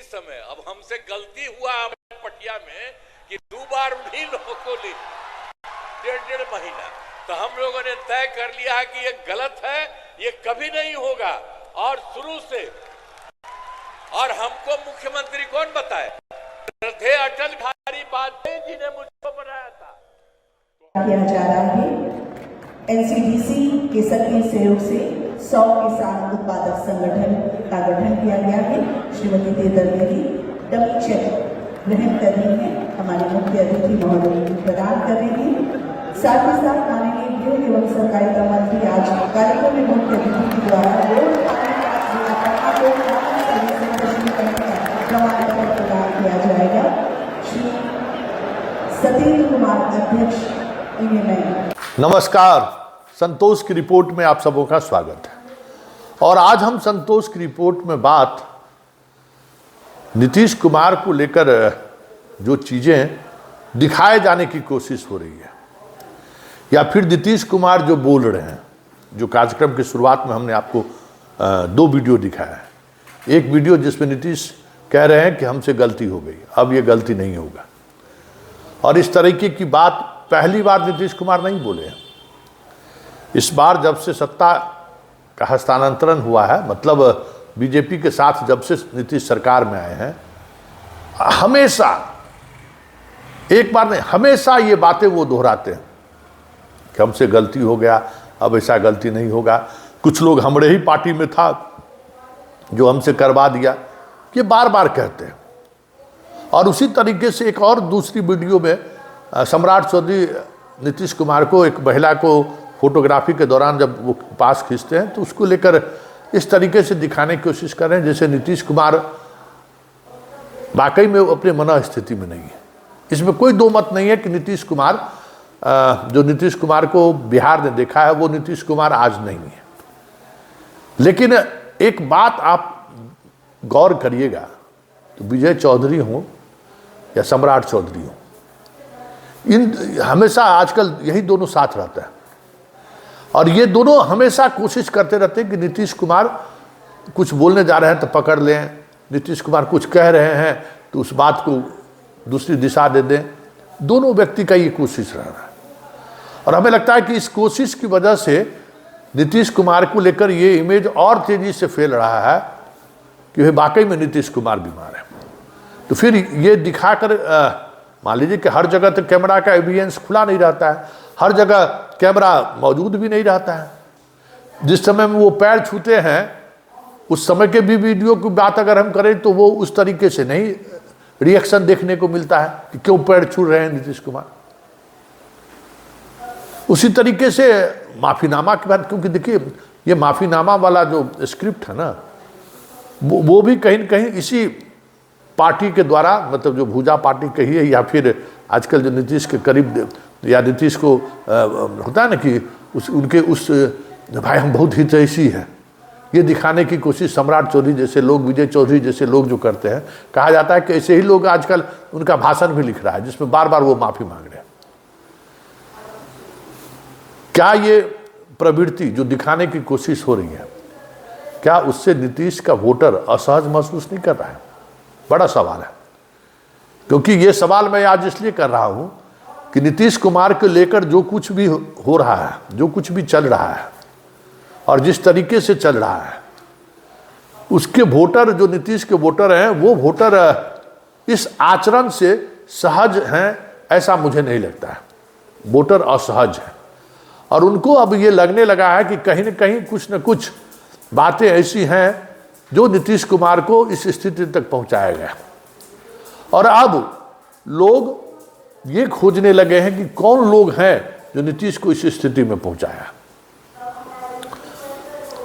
समय अब हमसे गलती हुआ पटिया में कि 2 बार उन्हीं लोगों को ली 1.5 महीना, तो हम लोगों ने तय कर लिया कि ये गलत है, ये कभी नहीं होगा। और शुरू से, और हमको मुख्यमंत्री कौन बताए? श्रद्धेय अटल बिहारी वाजपेयी जी ने मुझको बनाया था। किया जा रहा है। एनसीडीसी के सक्रिय सहयोग से 100 किसान उत्पादक संगठन का गठन किया गया है। श्रीमती तेदर जी डबल चेक ग्रहण कर रही है, हमारे मुख्य अतिथि महोदय प्रदान कर रहे हैं। साथ ही साथ माननीय गृह एवं सहकारिता मंत्री आज कार्यक्रम में मुख्य अतिथि के द्वारा प्रमाण पत्र प्रदान किया जाएगा। श्री सतेंद्र कुमार अध्यक्ष। नमस्कार, संतोष की रिपोर्ट में आप सबों का स्वागत है। और आज हम संतोष की रिपोर्ट में बात नीतीश कुमार को लेकर जो चीजें दिखाए जाने की कोशिश हो रही है, या फिर नीतीश कुमार जो बोल रहे हैं, जो कार्यक्रम की शुरुआत में हमने आपको 2 वीडियो दिखाया है। एक वीडियो जिसमें नीतीश कह रहे हैं कि हमसे गलती हो गई, अब ये गलती नहीं होगा। और इस तरीके की बात पहली बार नीतीश कुमार नहीं बोले हैं। इस बार जब से सत्ता का हस्तांतरण हुआ है, मतलब बीजेपी के साथ जब से नीतीश सरकार में आए हैं, हमेशा, एक बार नहीं, हमेशा ये बातें वो दोहराते हैं कि हमसे गलती हो गया, अब ऐसा गलती नहीं होगा। कुछ लोग हमारे ही पार्टी में था जो हमसे करवा दिया, ये बार बार कहते हैं। और उसी तरीके से एक और दूसरी वीडियो में सम्राट चौधरी नीतीश कुमार को, एक महिला को फोटोग्राफी के दौरान जब वो पास खींचते हैं, तो उसको लेकर इस तरीके से दिखाने की कोशिश कर रहे हैं जैसे नीतीश कुमार वाकई में अपने मन स्थिति में नहीं है। इसमें कोई दो मत नहीं है कि नीतीश कुमार, जो नीतीश कुमार को बिहार ने देखा है, वो नीतीश कुमार आज नहीं है। लेकिन एक बात आप गौर करिएगा, तो विजय चौधरी हो या सम्राट चौधरी हो, इन हमेशा आजकल यही दोनों साथ रहता है। और ये दोनों हमेशा कोशिश करते रहते हैं कि नीतीश कुमार कुछ बोलने जा रहे हैं तो पकड़ लें, नीतीश कुमार कुछ कह रहे हैं तो उस बात को दूसरी दिशा दे दें। दोनों व्यक्ति का ये कोशिश रह रहा है। और हमें लगता है कि इस कोशिश की वजह से नीतीश कुमार को लेकर ये इमेज और तेजी से फैल रहा है कि वाकई में नीतीश कुमार बीमार है। तो फिर ये दिखाकर, मान लीजिए कि हर जगह तो कैमरा का एविडेंस खुला नहीं रहता है, हर जगह कैमरा मौजूद भी नहीं रहता है। जिस समय में वो पैर छूते हैं, उस समय के भी वीडियो की बात अगर हम करें तो वो उस तरीके से नहीं रिएक्शन देखने को मिलता है कि क्यों पैर छू रहे हैं नीतीश कुमार। उसी तरीके से माफीनामा की बात, क्योंकि देखिए ये माफीनामा वाला जो स्क्रिप्ट है ना, वो भी कहीं न कहीं इसी पार्टी के द्वारा, मतलब जो भूजा पार्टी कही है, या फिर आजकल जो नीतीश के करीब, या नीतीश को होता है ना कि उनके भाई हम बहुत हितैषी हैं, ये दिखाने की कोशिश सम्राट चौधरी जैसे लोग, विजय चौधरी जैसे लोग जो करते हैं। कहा जाता है कि ऐसे ही लोग आजकल उनका भाषण भी लिख रहा है जिसमें बार बार वो माफी मांग रहे हैं। क्या ये प्रवृत्ति जो दिखाने की कोशिश हो रही है, क्या उससे नीतीश का वोटर असहज महसूस नहीं कर रहा है? बड़ा सवाल है। क्योंकि ये सवाल मैं आज इसलिए कर रहा हूं कि नीतीश कुमार को लेकर जो कुछ भी हो रहा है, जो कुछ भी चल रहा है, और जिस तरीके से चल रहा है, उसके वोटर, जो नीतीश के वोटर हैं, वो वोटर इस आचरण से सहज हैं ऐसा मुझे नहीं लगता है। वोटर असहज है और उनको अब ये लगने लगा है कि कहीं न कहीं कुछ न कुछ बातें ऐसी हैं जो नीतीश कुमार को इस स्थिति तक पहुंचाया गया। और अब लोग ये खोजने लगे हैं कि कौन लोग हैं जो नीतीश को इस स्थिति में पहुंचाया।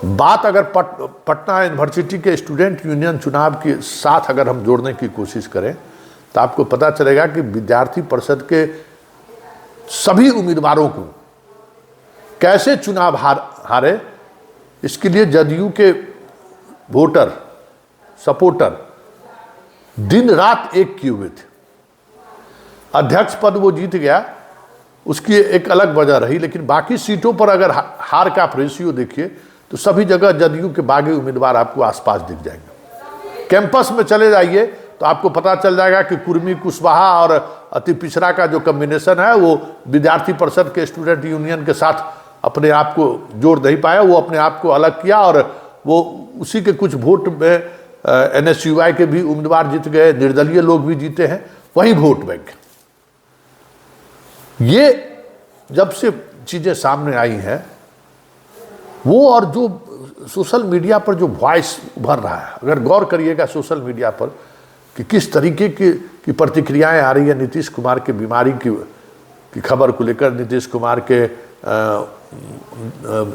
बात अगर पटना यूनिवर्सिटी के स्टूडेंट यूनियन चुनाव के साथ अगर हम जोड़ने की कोशिश करें तो आपको पता चलेगा कि विद्यार्थी परिषद के सभी उम्मीदवारों को कैसे चुनाव हारे, इसके लिए जदयू के वोटर, सपोर्टर दिन रात एक किए हुए थे। अध्यक्ष पद वो जीत गया, उसकी एक अलग वजह रही, लेकिन बाकी सीटों पर अगर हार का आप रेशियो देखिए तो सभी जगह जदयू के बागी उम्मीदवार आपको आसपास दिख जाएंगे। कैंपस में चले जाइए तो आपको पता चल जाएगा कि कुर्मी कुशवाहा और अति पिछड़ा का जो कम्बिनेशन है वो विद्यार्थी परिषद के स्टूडेंट यूनियन के साथ अपने आप को जोड़ नहीं पाया, वो अपने आप को अलग किया और वो उसी के कुछ वोट में NSUI के भी उम्मीदवार जीत गए, निर्दलीय लोग भी जीते हैं, वही वोट बैंक। ये जब से चीजें सामने आई हैं वो, और जो सोशल मीडिया पर जो वॉइस उभर रहा है, अगर गौर करिएगा सोशल मीडिया पर कि किस तरीके की प्रतिक्रियाएं आ रही है नीतीश कुमार के बीमारी की खबर को लेकर, नीतीश कुमार के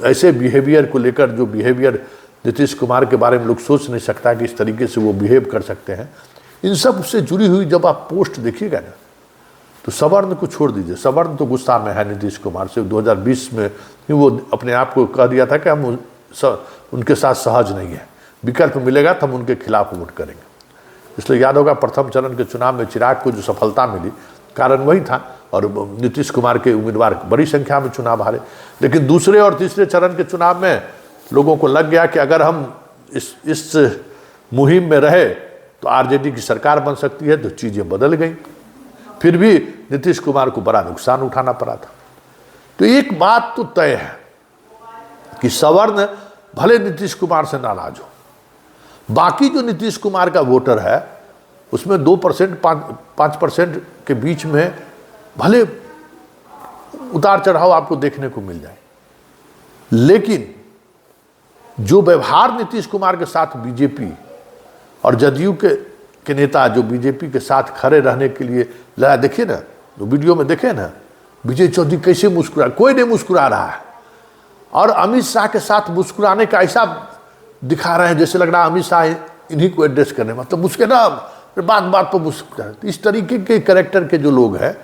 ऐसे बिहेवियर को लेकर, जो बिहेवियर नीतीश कुमार के बारे में लोग सोच नहीं सकता कि इस तरीके से वो बिहेव कर सकते हैं। इन सब से जुड़ी हुई जब आप पोस्ट देखिएगा ना तो सवर्ण को छोड़ दीजिए, सवर्ण तो गुस्सा में है नीतीश कुमार से। 2020 में वो अपने आप को कह दिया था कि हम उनके साथ सहज नहीं है, विकल्प मिलेगा तो हम उनके खिलाफ वोट करेंगे। इसलिए याद होगा प्रथम चरण के चुनाव में चिराग को जो सफलता मिली कारण वही था, और नीतीश कुमार के उम्मीदवार बड़ी संख्या में चुनाव हारे। लेकिन दूसरे और तीसरे चरण के चुनाव में लोगों को लग गया कि अगर हम इस मुहिम में रहे तो आरजेडी की सरकार बन सकती है, तो चीज़ें बदल गई। फिर भी नीतीश कुमार को बड़ा नुकसान उठाना पड़ा था। तो एक बात तो तय है कि सवर्ण भले नीतीश कुमार से नाराज हो, बाकी जो नीतीश कुमार का वोटर है उसमें 2% 5% के बीच में भले उतार चढ़ाव आपको देखने को मिल जाए, लेकिन जो व्यवहार नीतीश कुमार के साथ बीजेपी और जदयू के नेता जो बीजेपी के साथ खड़े रहने के लिए लड़ा, देखिए ना, जो वीडियो में देखे ना, विजय चौधरी कैसे मुस्कुरा, कोई नहीं मुस्कुरा रहा है, और अमित शाह के साथ मुस्कुराने का ऐसा दिखा रहे हैं जैसे लग रहा है अमित शाह इन्हीं को एड्रेस करने, मतलब उसके ना बात बात पर मुस्कुरा। इस तरीके के कैरेक्टर के जो लोग हैं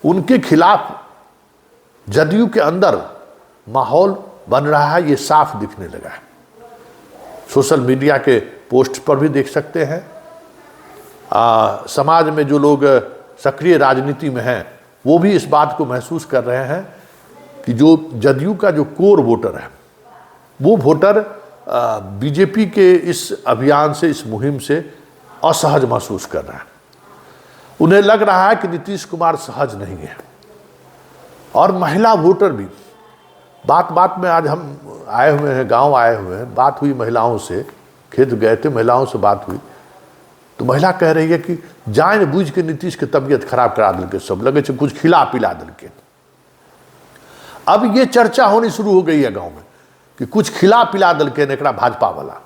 उनके खिलाफ जदयू के अंदर माहौल बन रहा है, ये साफ दिखने लगा है। सोशल मीडिया के पोस्ट पर भी देख सकते हैं, समाज में जो लोग सक्रिय राजनीति में हैं वो भी इस बात को महसूस कर रहे हैं कि जो जदयू का जो कोर वोटर है वो वोटर बीजेपी के इस अभियान से, इस मुहिम से असहज महसूस कर रहा है। उन्हें लग रहा है कि नीतीश कुमार सहज नहीं है। और महिला वोटर भी, बात बात में आज हम आए हुए हैं, गांव आए हुए हैं, बात हुई महिलाओं से, खेत गए थे, महिलाओं से बात हुई तो महिला कह रही है कि जान बूझ के नीतीश के तबीयत खराब करा दिल के, सब लगे कुछ खिला पिला दिल के। अब ये चर्चा होनी शुरू हो गई है गांव में कि कुछ खिला पिला दिल के नेकड़ा भाजपा वाला।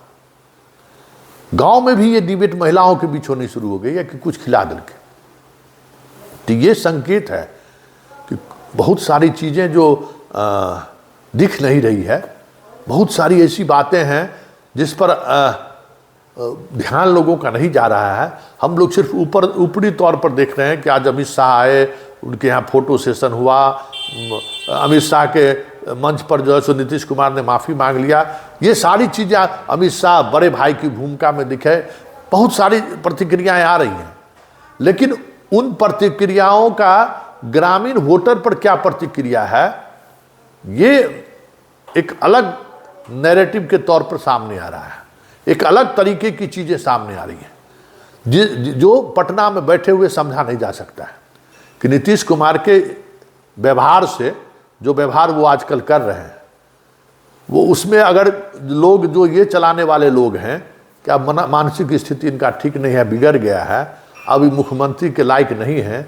गांव में भी ये डिबेट महिलाओं के बीच होनी शुरू हो गई है कि कुछ खिला दिल के। तो ये संकेत है कि बहुत सारी चीजें जो दिख नहीं रही है, बहुत सारी ऐसी बातें हैं जिस पर ध्यान लोगों का नहीं जा रहा है। हम लोग सिर्फ ऊपरी तौर पर देख रहे हैं कि आज अमित शाह आए, उनके यहाँ फोटो सेशन हुआ, अमित शाह के मंच पर जो है सो नीतीश कुमार ने माफ़ी मांग लिया। ये सारी चीज़ें अमित शाह बड़े भाई की भूमिका में दिखे, बहुत सारी प्रतिक्रियाएं आ रही हैं, लेकिन उन प्रतिक्रियाओं का ग्रामीण वोटर पर क्या प्रतिक्रिया है, ये एक अलग नैरेटिव के तौर पर सामने आ रहा है। एक अलग तरीके की चीज़ें सामने आ रही हैं जो पटना में बैठे हुए समझा नहीं जा सकता है कि नीतीश कुमार के व्यवहार से, जो व्यवहार वो आजकल कर रहे हैं, वो उसमें अगर लोग जो ये चलाने वाले लोग हैं कि अब मानसिक स्थिति इनका ठीक नहीं है, बिगड़ गया है, अभी मुख्यमंत्री के लायक नहीं है,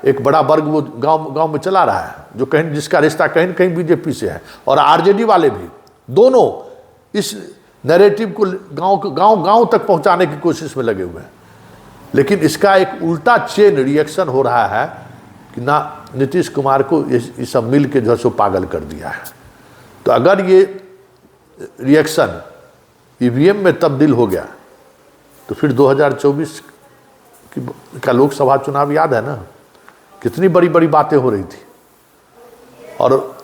एक बड़ा वर्ग वो गांव में चला रहा है जो कहीं, जिसका रिश्ता कहीं न कहीं बीजेपी से है, और आरजेडी वाले भी, दोनों इस नैरेटिव को गांव तक पहुंचाने की कोशिश में लगे हुए हैं। लेकिन इसका एक उल्टा चेन रिएक्शन हो रहा है कि ना नीतीश कुमार को ये सब मिल के जो है सो पागल कर दिया है। तो अगर ये रिएक्शन ईवीएम में तब्दील हो गया तो फिर 2024 का लोकसभा चुनाव याद है ना, कितनी बड़ी बड़ी बातें हो रही थी, और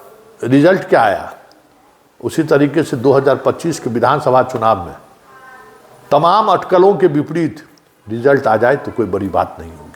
रिजल्ट क्या आया। उसी तरीके से 2025 के विधानसभा चुनाव में तमाम अटकलों के विपरीत रिजल्ट आ जाए तो कोई बड़ी बात नहीं होगी।